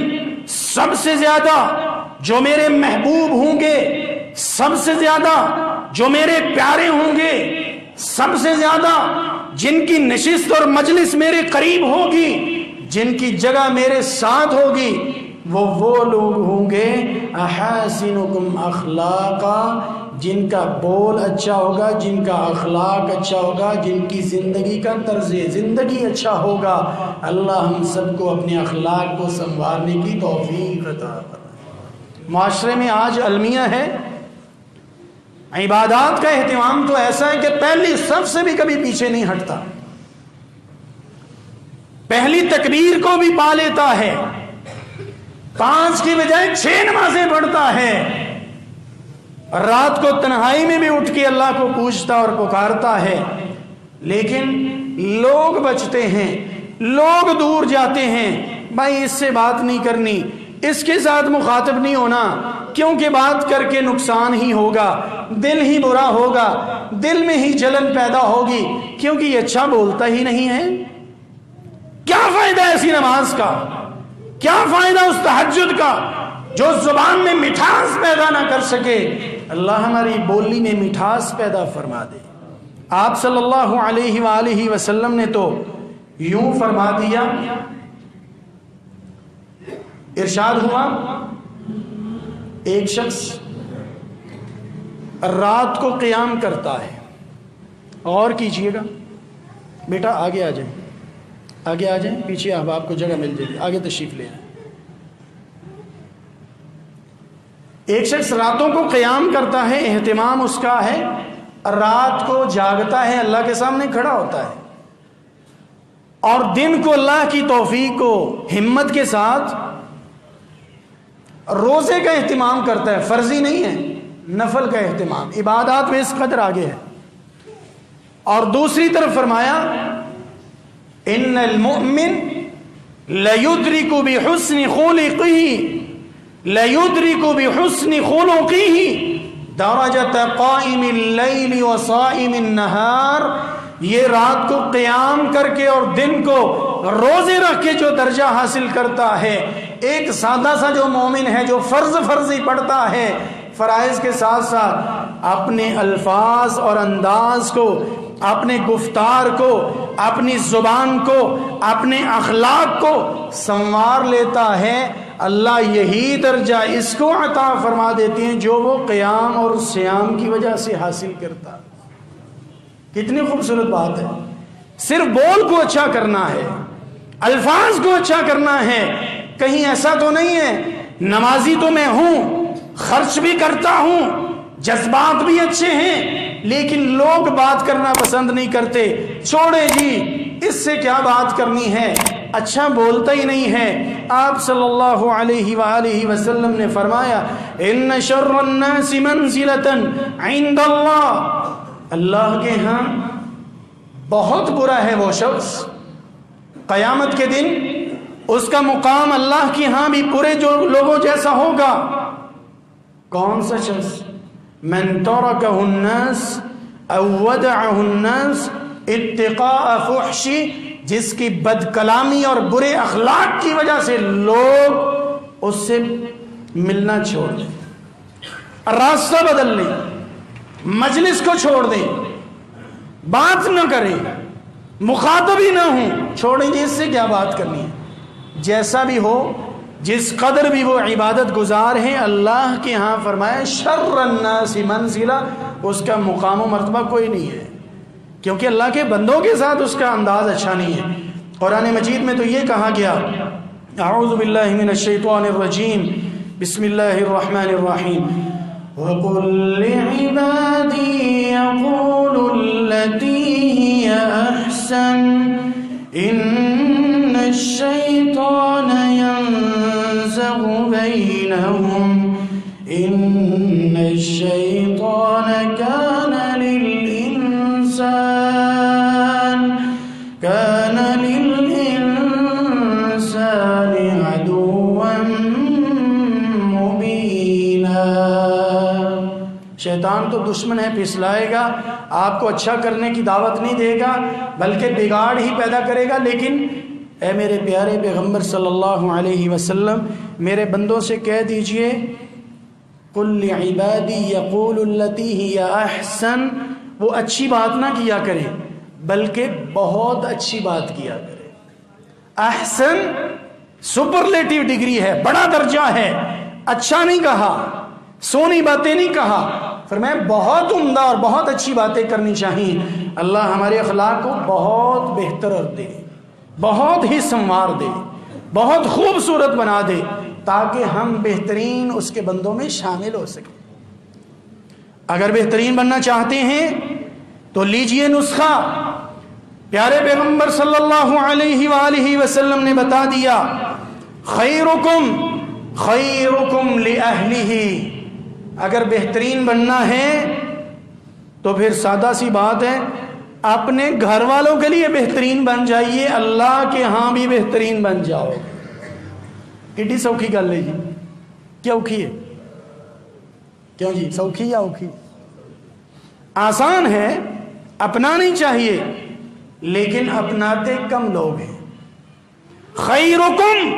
سب سے زیادہ جو میرے محبوب ہوں گے، سب سے زیادہ جو میرے پیارے ہوں گے، سب سے زیادہ جن کی نشست اور مجلس میرے قریب ہوگی، جن کی جگہ میرے ساتھ ہوگی، وہ لوگ ہوں گے احاسنکم اخلاقا، جن کا بول اچھا ہوگا، جن کا اخلاق اچھا ہوگا، جن کی زندگی کا طرز زندگی اچھا ہوگا۔ اللہ ہم سب کو اپنے اخلاق کو سنوارنے کی توفیق عطا فرمائے۔ معاشرے میں آج المیہ ہے، عبادات کا اہتمام تو ایسا ہے کہ پہلی صف سے بھی کبھی پیچھے نہیں ہٹتا، پہلی تکبیر کو بھی پا لیتا ہے، 5 کی بجائے 6 نمازیں پڑھتا ہے، رات کو تنہائی میں بھی اٹھ کے اللہ کو پوچھتا اور پکارتا ہے، لیکن لوگ بچتے ہیں، لوگ دور جاتے ہیں، بھائی اس سے بات نہیں کرنی، اس کے ساتھ مخاطب نہیں ہونا، کیونکہ بات کر کے نقصان ہی ہوگا، دل ہی برا ہوگا، دل میں ہی جلن پیدا ہوگی، کیونکہ یہ اچھا بولتا ہی نہیں ہے۔ کیا فائدہ ایسی نماز کا، کیا فائدہ اس تہجد کا جو زبان میں مٹھاس پیدا نہ کر سکے۔ اللہ ہماری بولی میں مٹھاس پیدا فرما دے۔ آپ صلی اللہ علیہ وآلہ وسلم نے تو یوں فرما دیا، ارشاد ہوا ایک شخص رات کو قیام کرتا ہے، اور کیجئے گا بیٹا، آگے آ جائیں، آگے آ جائیں، پیچھے احباب کو جگہ مل جائے گی، آگے تشریف لے آئیں۔ ایک شخص راتوں کو قیام کرتا ہے، اہتمام اس کا ہے، رات کو جاگتا ہے، اللہ کے سامنے کھڑا ہوتا ہے، اور دن کو اللہ کی توفیق کو ہمت کے ساتھ روزے کا اہتمام کرتا ہے، فرضی نہیں ہے، نفل کا اہتمام، عبادات میں اس قدر آگے ہے۔ اور دوسری طرف فرمایا ان المؤمن لیدرک بحسن خلقہ لیدرک بحسن خلقہ درجۃ قائم اللیل وصائم النہار، یہ رات کو قیام کر کے اور دن کو روزے رکھ کے جو درجہ حاصل کرتا ہے، ایک سادہ سا جو مومن ہے جو فرضی پڑھتا ہے، فرائض کے ساتھ ساتھ اپنے الفاظ اور انداز کو، اپنے گفتار کو، اپنی زبان کو، اپنے اخلاق کو سنوار لیتا ہے، اللہ یہی درجہ اس کو عطا فرما دیتے ہیں جو وہ قیام اور صیام کی وجہ سے حاصل کرتا۔ کتنی خوبصورت بات ہے۔ صرف بول کو اچھا کرنا ہے، الفاظ کو اچھا کرنا ہے، کہیں ایسا تو نہیں ہے نمازی تو میں ہوں، خرچ بھی کرتا ہوں، جذبات بھی اچھے ہیں، لیکن لوگ بات کرنا پسند نہیں کرتے، چھوڑے جی اس سے کیا بات کرنی ہے، اچھا بولتا ہی نہیں ہے۔ آپ صلی اللہ علیہ وآلہ وسلم نے فرمایا ان شر الناس منزلۃ عند اللہ، اللہ کے ہاں بہت برا ہے وہ شخص، قیامت کے دن اس کا مقام اللہ کے ہاں بھی پورے جو لوگوں جیسا ہوگا۔ کون سا شخص؟ من ترکہ الناس او ودعہ الناس اتقاء فحش، جس کی بد کلامی اور برے اخلاق کی وجہ سے لوگ اس سے ملنا چھوڑ دیں، راستہ بدل لیں، مجلس کو چھوڑ دیں، بات نہ کریں، مخاطب ہی نہ ہوں، چھوڑیں جی اس سے کیا بات کرنی ہے۔ جیسا بھی ہو، جس قدر بھی وہ عبادت گزار ہیں، اللہ کے ہاں فرمایا شر الناس منزلہ، اس کا مقام و مرتبہ کوئی نہیں ہے۔ کیونکہ اللہ کے بندوں کے ساتھ اس کا انداز اچھا نہیں ہے۔ قرآن مجید میں تو یہ کہا گیا، اعوذ باللہ من الشیطان الرجیم، بسم اللہ الرحمن الرحیم، وَقُلْ لِعِبَادِي يَقُولُوا الَّتِي هِيَ أَحْسَنُ إِنَّ الشَّيْطَانَ يَنزَغُ بَيْنَهُمْ إِنَّ الشَّيْطَانَ كَانَ لِلْإِنسَانِ عَدُوًّا مُبِينًا۔ شیطان تو دشمن ہے، پھسلائے گا، آپ کو اچھا کرنے کی دعوت نہیں دے گا بلکہ بگاڑ ہی پیدا کرے گا۔ لیکن اے میرے پیارے پیغمبر صلی اللہ علیہ وسلم، میرے بندوں سے کہہ دیجئے، قُلْ لِعِبَادِي يَقُولُوا الَّتِي هِيَ أَحْسَنُ، وہ اچھی بات نہ کیا کرے بلکہ بہت اچھی بات کیا کرے۔ احسن سپرلیٹیو ڈگری ہے، بڑا درجہ ہے، اچھا نہیں کہا، سونی باتیں نہیں کہا، فرمایا بہت عمدہ اور بہت اچھی باتیں کرنی چاہیے۔ اللہ ہمارے اخلاق کو بہت بہتر دے، بہت ہی سنوار دے، بہت خوبصورت بنا دے، تاکہ ہم بہترین اس کے بندوں میں شامل ہو سکیں۔ اگر بہترین بننا چاہتے ہیں تو لیجئے نسخہ، پیارے پیغمبر صلی اللہ علیہ وآلہ وسلم نے بتا دیا، خیرکم خیرکم لأہلہ۔ اگر بہترین بننا ہے تو پھر سادہ سی بات ہے، اپنے گھر والوں کے لیے بہترین بن جائیے، اللہ کے ہاں بھی بہترین بن جاؤ۔ کتنی سوکھی گل ہے جی، کیا اوکھی ہے؟ کیوں جی، سوکھی یا اوکھی؟ آسان ہے، اپنانی چاہیے، لیکن اپناتے کم لوگ ہیں۔ خیرکم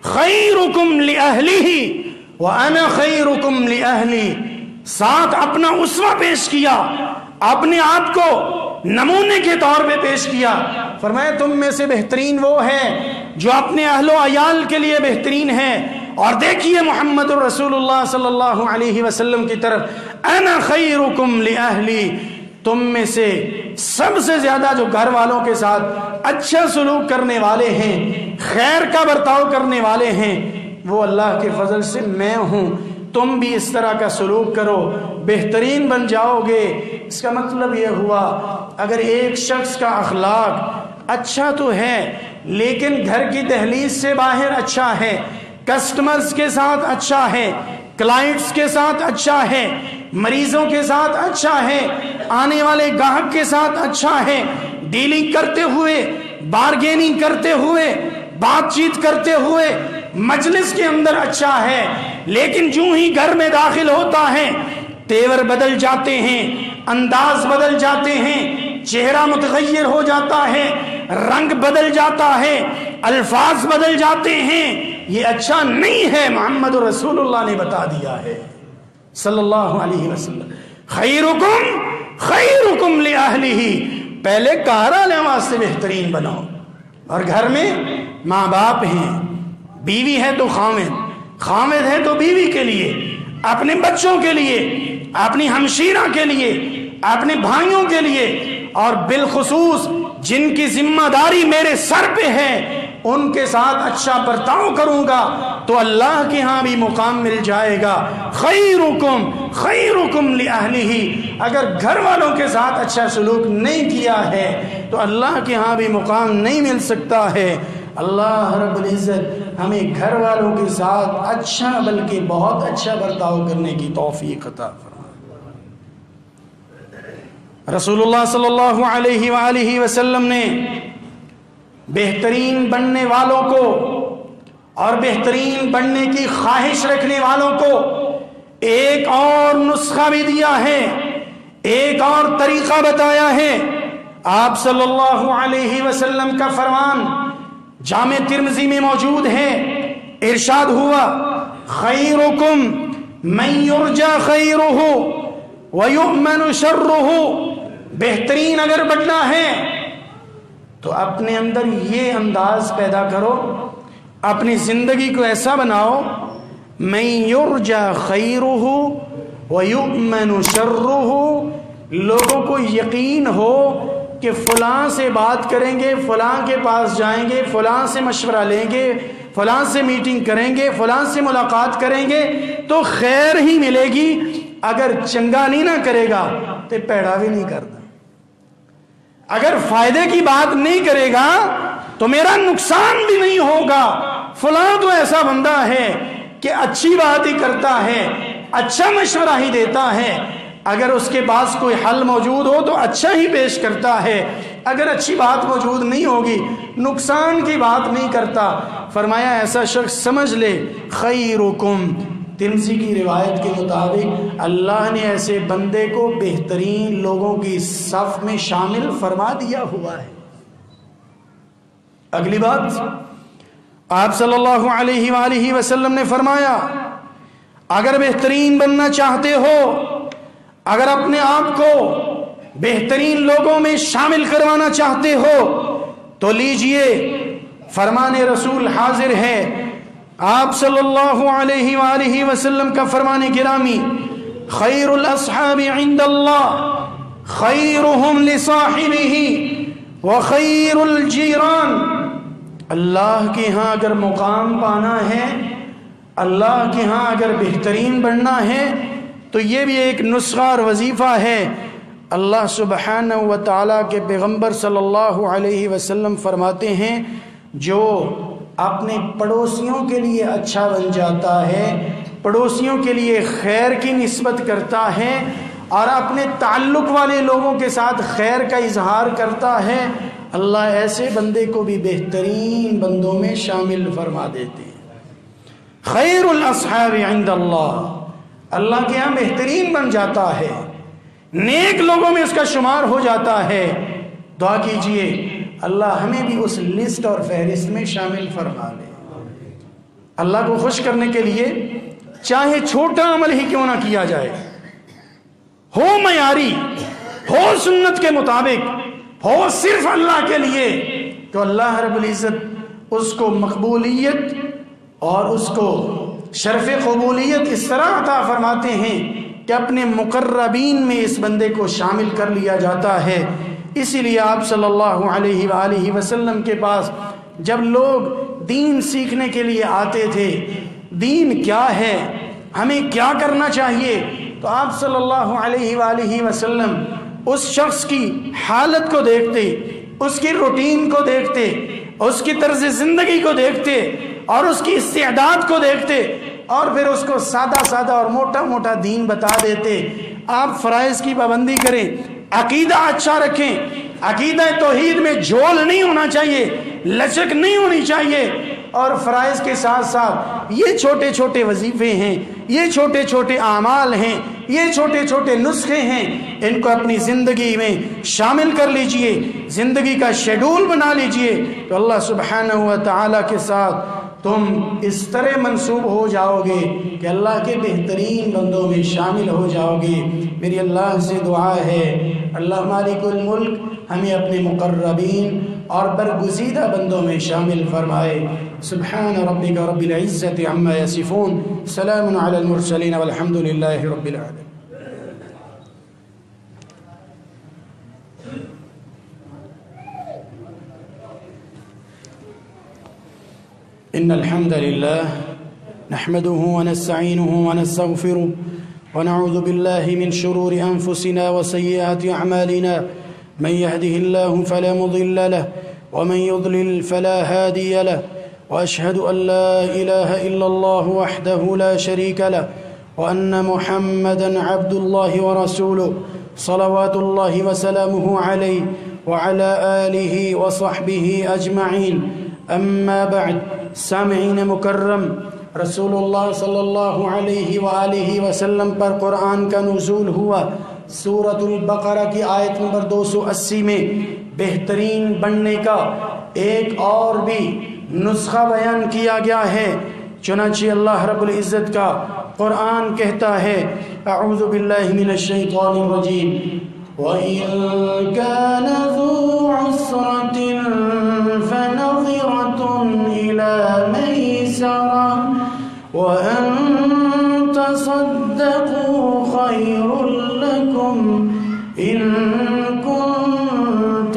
خیرکم لأہلہ وَأَنَا خَيْرُكُمْ لِأَهْلِي، ساتھ اپنا اسوہ پیش کیا، اپنے آپ کو نمونے کے طور پہ پیش کیا، فرمایا تم میں سے بہترین وہ ہے جو اپنے اہل و عیال کے لیے بہترین ہے۔ اور دیکھیے محمد الرسول اللہ صلی اللہ علیہ وسلم کی طرف، انا خیرکم لأہلی، تم میں سے سب سے زیادہ جو گھر والوں کے ساتھ اچھا سلوک کرنے والے ہیں، خیر کا برتاؤ کرنے والے ہیں، وہ اللہ کے فضل سے میں ہوں۔ تم بھی اس طرح کا سلوک کرو، بہترین بن جاؤ گے۔ اس کا مطلب یہ ہوا، اگر ایک شخص کا اخلاق اچھا تو ہے لیکن گھر کی دہلیز سے باہر اچھا ہے، کسٹمرز کے ساتھ اچھا ہے، کلائنٹس کے ساتھ اچھا ہے، مریضوں کے ساتھ اچھا ہے، آنے والے گاہک کے ساتھ اچھا ہے، ڈیلنگ کرتے ہوئے، بارگیننگ کرتے ہوئے، بات چیت کرتے ہوئے، مجلس کے اندر اچھا ہے، لیکن جو ہی گھر میں داخل ہوتا ہے تیور بدل جاتے ہیں، انداز بدل جاتے ہیں، چہرہ متغیر ہو جاتا ہے، رنگ بدل جاتا ہے، الفاظ بدل جاتے ہیں، یہ اچھا نہیں ہے۔ محمد رسول اللہ نے بتا دیا ہے صلی اللہ علیہ وسلم، خیرکم خیرکم لأہلہ، پہلے کہرا واسطے بہترین بناؤ۔ اور گھر میں ماں باپ ہیں، بیوی ہے تو خامد، خامد ہے تو بیوی کے لیے، اپنے بچوں کے لیے، اپنی ہمشیرہ کے لیے، اپنے بھائیوں کے لیے، اور بالخصوص جن کی ذمہ داری میرے سر پہ ہے ان کے ساتھ اچھا برتاؤ کروں گا تو اللہ کے ہاں بھی مقام مل جائے گا۔ خیرکم خیرکم لأہلہ، اگر گھر والوں کے ساتھ اچھا سلوک نہیں کیا ہے تو اللہ کے ہاں بھی مقام نہیں مل سکتا ہے۔ اللہ رب العزت ہمیں گھر والوں کے ساتھ اچھا بلکہ بہت اچھا برتاؤ کرنے کی توفیق عطا فرمائے۔ رسول اللہ صلی اللہ علیہ وآلہ وسلم نے بہترین بننے والوں کو اور بہترین بننے کی خواہش رکھنے والوں کو ایک اور نسخہ بھی دیا ہے، ایک اور طریقہ بتایا ہے۔ آپ صلی اللہ علیہ وسلم کا فرمان جامع ترمذی میں موجود ہے، ارشاد ہوا، خیرکم من یرجى خیرہ ویؤمن شرہ، بہترین اگر بننا ہے تو اپنے اندر یہ انداز پیدا کرو، اپنی زندگی کو ایسا بناؤ، من یرجى خیرہ ویؤمن شرہ، لوگوں کو یقین ہو کہ فلاں سے بات کریں گے، فلاں کے پاس جائیں گے، فلاں سے مشورہ لیں گے، فلاں سے میٹنگ کریں گے، فلاں سے ملاقات کریں گے تو خیر ہی ملے گی، اگر چنگا نہیں نہ کرے گا تو پیڑا بھی نہیں کرتا، اگر فائدے کی بات نہیں کرے گا تو میرا نقصان بھی نہیں ہوگا۔ فلاں تو ایسا بندہ ہے کہ اچھی بات ہی کرتا ہے، اچھا مشورہ ہی دیتا ہے، اگر اس کے پاس کوئی حل موجود ہو تو اچھا ہی پیش کرتا ہے، اگر اچھی بات موجود نہیں ہوگی نقصان کی بات نہیں کرتا۔ فرمایا ایسا شخص سمجھ لے خیرکم، ترمذی کی روایت کے مطابق اللہ نے ایسے بندے کو بہترین لوگوں کی صف میں شامل فرما دیا ہوا ہے۔ اگلی بات آپ صلی اللہ علیہ وآلہ وسلم نے فرمایا اگر بہترین بننا چاہتے ہو، اگر اپنے آپ کو بہترین لوگوں میں شامل کروانا چاہتے ہو تو لیجئے فرمان رسول حاضر ہے۔ آپ صلی اللہ علیہ وآلہ وسلم کا فرمان گرامی خیر الاصحاب عند اللہ خیرہم لصاحبہ وخیر الجیران، اللہ کے ہاں اگر مقام پانا ہے، اللہ کے ہاں اگر بہترین بننا ہے تو یہ بھی ایک نسخہ اور وظیفہ ہے۔ اللہ سبحانہ و تعالیٰ کے پیغمبر صلی اللہ علیہ وسلم فرماتے ہیں جو اپنے پڑوسیوں کے لیے اچھا بن جاتا ہے، پڑوسیوں کے لیے خیر کی نسبت کرتا ہے اور اپنے تعلق والے لوگوں کے ساتھ خیر کا اظہار کرتا ہے، اللہ ایسے بندے کو بھی بہترین بندوں میں شامل فرما دیتے ہیں۔ خیر الاصحاب عند اللہ، اللہ کے ہاں بہترین بن جاتا ہے، نیک لوگوں میں اس کا شمار ہو جاتا ہے۔ دعا کیجئے اللہ ہمیں بھی اس لسٹ اور فہرست میں شامل فرما لے۔ اللہ کو خوش کرنے کے لیے چاہے چھوٹا عمل ہی کیوں نہ کیا جائے، ہو معیاری، ہو سنت کے مطابق، ہو صرف اللہ کے لیے، تو اللہ رب العزت اس کو مقبولیت اور اس کو شرف قبولیت اس طرح عطا فرماتے ہیں کہ اپنے مقربین میں اس بندے کو شامل کر لیا جاتا ہے۔ اسی لیے آپ صلی اللہ علیہ وآلہ وسلم کے پاس جب لوگ دین سیکھنے کے لیے آتے تھے، دین کیا ہے، ہمیں کیا کرنا چاہیے، تو آپ صلی اللہ علیہ وآلہ وسلم اس شخص کی حالت کو دیکھتے، اس کی روٹین کو دیکھتے، اس کی طرز زندگی کو دیکھتے اور اس کی استعداد کو دیکھتے اور پھر اس کو سادہ سادہ اور موٹا موٹا دین بتا دیتے۔ آپ فرائض کی پابندی کریں، عقیدہ اچھا رکھیں، عقیدہ توحید میں جھول نہیں ہونا چاہیے، لچک نہیں ہونی چاہیے، اور فرائض کے ساتھ ساتھ یہ چھوٹے چھوٹے وظیفے ہیں، یہ چھوٹے چھوٹے اعمال ہیں، یہ چھوٹے چھوٹے نسخے ہیں، ان کو اپنی زندگی میں شامل کر لیجئے، زندگی کا شیڈول بنا لیجئے، تو اللہ سبحانہ و تعالیٰ کے ساتھ تم اس طرح منسوب ہو جاؤ گے کہ اللہ کے بہترین بندوں میں شامل ہو جاؤ گے۔ میری اللہ سے دعا ہے اللہ مالک الملک ہمیں اپنے مقربین اور برگزیدہ بندوں میں شامل فرمائے۔ سبحان ربک رب العزت عما یصفون، سلام علی المرسلین والحمد للہ رب العالمین۔ إن الحمد لله نحمده ونستعينه ونستغفره ونعوذ بالله من شرور أنفسنا وسيئات أعمالنا، من يهده الله فلا مضل له ومن يضلل فلا هادي له، وأشهد أن لا إله إلا الله وحده لا شريك له، وأن محمدا عبد الله ورسوله صلوات الله وسلامه عليه وعلى آله وصحبه أجمعين۔ اما بعد، سامعین مکرم، رسول اللہ صلی اللہ علیہ وآلہ وسلم پر قرآن کا نزول ہوا۔ سورۃ البقرہ کی آیت نمبر 280 میں بہترین بننے کا ایک اور بھی نسخہ بیان کیا گیا ہے۔ چنانچہ اللہ رب العزت کا قرآن کہتا ہے، اعوذ باللہ من الشیطان الرجیم، وَإِن كَانَ ذُو عُسْرَةٍ فَنَظِرَةٌ إِلَى مَيْسَرَةٍ وَأَن تَصَدَّقُوا خَيْرٌ لَكُمْ إِن كُنتُمْ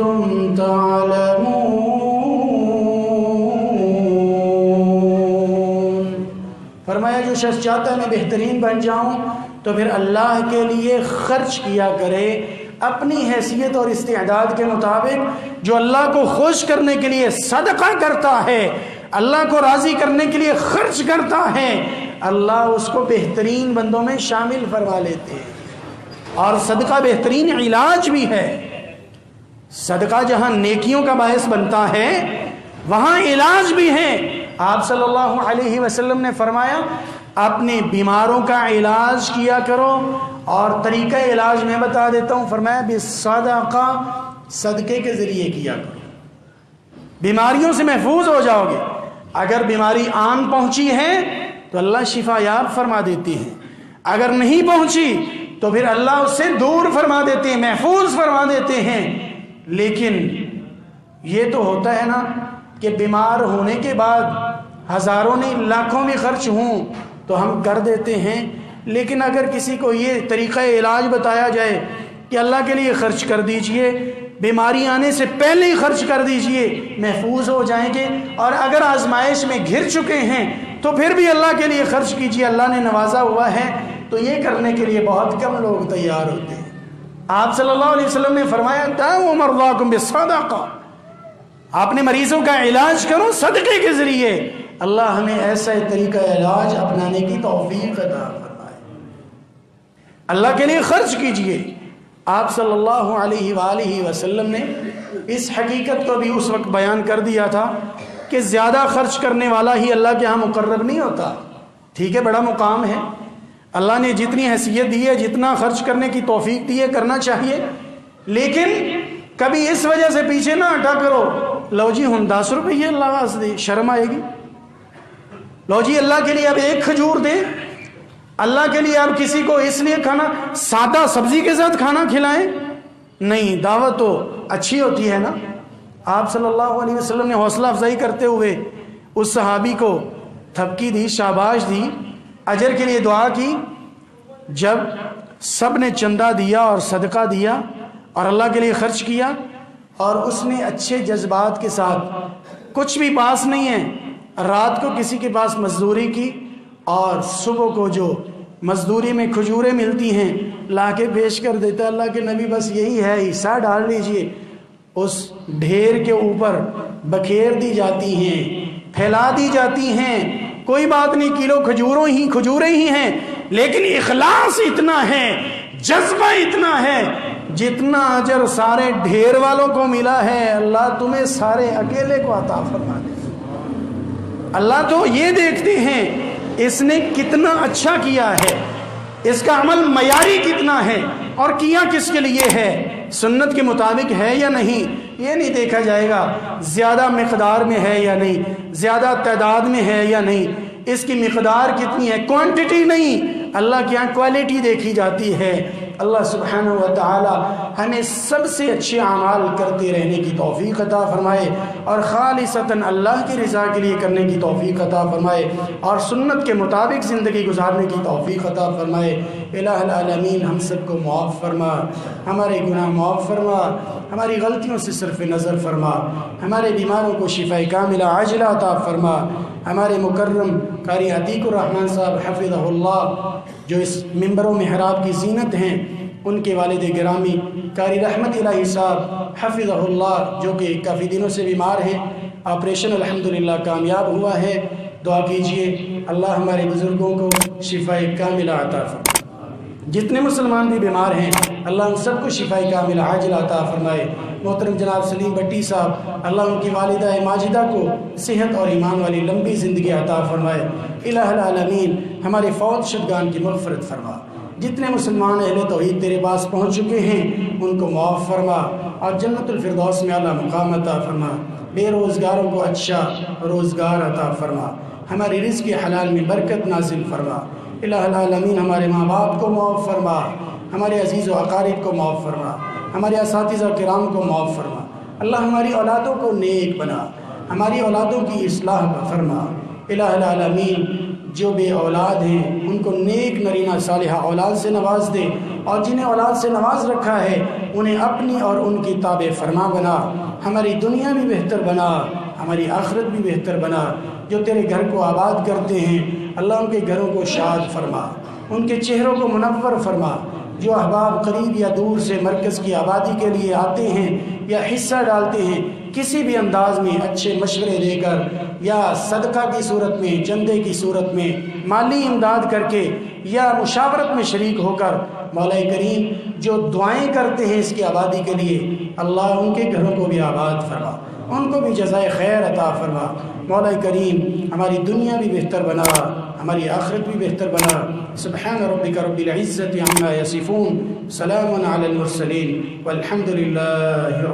فرمایا جو شخص چاہتا ہے میں بہترین بن جاؤں تو پھر اللہ کے لیے خرچ کیا کرے اپنی حیثیت اور استعداد کے مطابق. جو اللہ کو خوش کرنے کے لیے صدقہ کرتا ہے، اللہ کو راضی کرنے کے لیے خرچ کرتا ہے، اللہ اس کو بہترین بندوں میں شامل فرما لیتے ہیں. اور صدقہ بہترین علاج بھی ہے. صدقہ جہاں نیکیوں کا باعث بنتا ہے وہاں علاج بھی ہے. آپ صلی اللہ علیہ وسلم نے فرمایا اپنے بیماروں کا علاج کیا کرو، اور طریقہ علاج میں بتا دیتا ہوں. فرمایا بالصدقہ، صدقے کے ذریعے کیا کرو، بیماریوں سے محفوظ ہو جاؤ گے. اگر بیماری آن پہنچی ہے تو اللہ شفا یاب فرما دیتی ہے، اگر نہیں پہنچی تو پھر اللہ اس سے دور فرما دیتے ہیں، محفوظ فرما دیتے ہیں. لیکن یہ تو ہوتا ہے نا کہ بیمار ہونے کے بعد ہزاروں نہیں لاکھوں بھی خرچ ہوں تو ہم کر دیتے ہیں. لیکن اگر کسی کو یہ طریقہ علاج بتایا جائے کہ اللہ کے لیے خرچ کر دیجئے، بیماری آنے سے پہلے ہی خرچ کر دیجئے، محفوظ ہو جائیں گے. اور اگر آزمائش میں گھر چکے ہیں تو پھر بھی اللہ کے لیے خرچ کیجئے، اللہ نے نوازا ہوا ہے. تو یہ کرنے کے لیے بہت کم لوگ تیار ہوتے ہیں. آپ صلی اللہ علیہ وسلم نے فرمایا دعوا مرضاکم بالصدقہ، آپ نے مریضوں کا علاج کرو صدقے کے ذریعے. اللہ ہمیں ایسا طریقہ علاج اپنانے کی توفیق عطا فرمائے. اللہ کے لیے خرچ کیجئے. آپ صلی اللہ علیہ وآلہ وسلم نے اس حقیقت کو بھی اس وقت بیان کر دیا تھا کہ زیادہ خرچ کرنے والا ہی اللہ کے ہاں مقرر نہیں ہوتا. ٹھیک ہے، بڑا مقام ہے، اللہ نے جتنی حیثیت دی ہے، جتنا خرچ کرنے کی توفیق دی ہے کرنا چاہیے. لیکن کبھی اس وجہ سے پیچھے نہ ہٹا کرو لو جی ہن 10 روپئے اللہ واسطے، شرم آئے گی. لو جی اللہ کے لیے اب 1 کھجور دیں، اللہ کے لیے اب کسی کو اس لیے کھانا سادہ سبزی کے ساتھ کھانا کھلائیں. نہیں، دعوت تو اچھی ہوتی ہے نا. آپ صلی اللہ علیہ وسلم نے حوصلہ افزائی کرتے ہوئے اس صحابی کو تھپکی دی، شاباش دی، اجر کے لیے دعا کی. جب سب نے چندہ دیا اور صدقہ دیا اور اللہ کے لیے خرچ کیا، اور اس نے اچھے جذبات کے ساتھ، کچھ بھی پاس نہیں ہے، رات کو کسی کے پاس مزدوری کی اور صبح کو جو مزدوری میں کھجوریں ملتی ہیں لا کے پیش کر دیتا. اللہ کے نبی بس یہی ہے، حصہ ڈال لیجئے. اس ڈھیر کے اوپر بکھیر دی جاتی ہیں، پھیلا دی جاتی ہیں. کوئی بات نہیں، کلو کھجوریں ہی ہیں، لیکن اخلاص اتنا ہے، جذبہ اتنا ہے، جتنا اجر سارے ڈھیر والوں کو ملا ہے اللہ تمہیں سارے اکیلے کو عطا فرما دے. اللہ تو یہ دیکھتے ہیں اس نے کتنا اچھا کیا ہے، اس کا عمل معیاری کتنا ہے، اور کیا کس کے لیے ہے، سنت کے مطابق ہے یا نہیں. یہ نہیں دیکھا جائے گا زیادہ مقدار میں ہے یا نہیں، زیادہ تعداد میں ہے یا نہیں، اس کی مقدار کتنی ہے، کوانٹٹی نہیں، اللہ کے یہاں کوالٹی دیکھی جاتی ہے. اللہ سبحانہ و تعالی ہمیں سب سے اچھے اعمال کرتے رہنے کی توفیق عطا فرمائے، اور خالصتاً اللہ کی رضا کے لیے کرنے کی توفیق عطا فرمائے، اور سنت کے مطابق زندگی گزارنے کی توفیق عطا فرمائے. الہ العالمین ہم سب کو معاف فرما، ہمارے گناہ معاف فرما، ہماری غلطیوں سے صرف نظر فرما، ہمارے بیماروں کو شفاء کاملہ عاجلہ عطا فرما. ہمارے مکرم قاری عتیق الرحمن صاحب حفظہ اللہ جو اس ممبر و محراب کی زینت ہیں، ان کے والد گرامی قاری رحمت الہی صاحب حفظہ اللہ جو کہ کافی دنوں سے بیمار ہیں، آپریشن الحمدللہ کامیاب ہوا ہے. دعا کیجئے اللہ ہمارے بزرگوں کو شفاء کاملہ عطا فرمائے. جتنے مسلمان بھی بیمار ہیں اللہ ان سب کو شفاء کاملہ عاجلہ عطا فرمائے. محترم جناب سلیم بٹی صاحب اللہ ان کی والدہ ماجدہ کو صحت اور ایمان والی لمبی زندگی عطا فرمائے. الہ العالمین ہمارے فوت شدگان کی مغفرت فرما. جتنے مسلمان اہل توحید تیرے پاس پہنچ چکے ہیں ان کو معاف فرما، اور جنت الفردوس میں اعلیٰ مقام عطا فرما. بے روزگاروں کو اچھا روزگار عطا فرما، ہماری رزق کے حلال میں برکت نازل فرما. الہ العالمین ہمارے ماں باپ کو معاف فرما، ہمارے عزیز و اقارب کو معاف فرما، ہمارے اساتذہ کرام کو معاف فرما. اللہ ہماری اولادوں کو نیک بنا، ہماری اولادوں کی اصلاح فرما. الہ العالمین جو بے اولاد ہیں ان کو نیک نرینہ صالحہ اولاد سے نواز دے، اور جنہیں اولاد سے نواز رکھا ہے انہیں اپنی اور ان کی تابع فرما بنا. ہماری دنیا بھی بہتر بنا، ہماری آخرت بھی بہتر بنا۔ جو تیرے گھر کو آباد کرتے ہیں اللہ ان کے گھروں کو شاد فرما، ان کے چہروں کو منور فرما۔ جو احباب قریب یا دور سے مرکز کی آبادی کے لیے آتے ہیں یا حصہ ڈالتے ہیں، کسی بھی انداز میں اچھے مشورے دے کر یا صدقہ کی صورت میں، چندے کی صورت میں، مالی امداد کر کے یا مشاورت میں شریک ہو کر، مولا کریم جو دعائیں کرتے ہیں اس کی آبادی کے لیے، اللہ ان کے گھروں کو بھی آباد فرما، ان کو بھی جزائے خیر عطا فرما۔ مولا کریم ہماری دنیا بھی بہتر بنا، ہماری آخرت بھی بہتر بنا۔ سبحان ربک رب العزت عما یصفون، سلام علی المرسلین والحمد للہ۔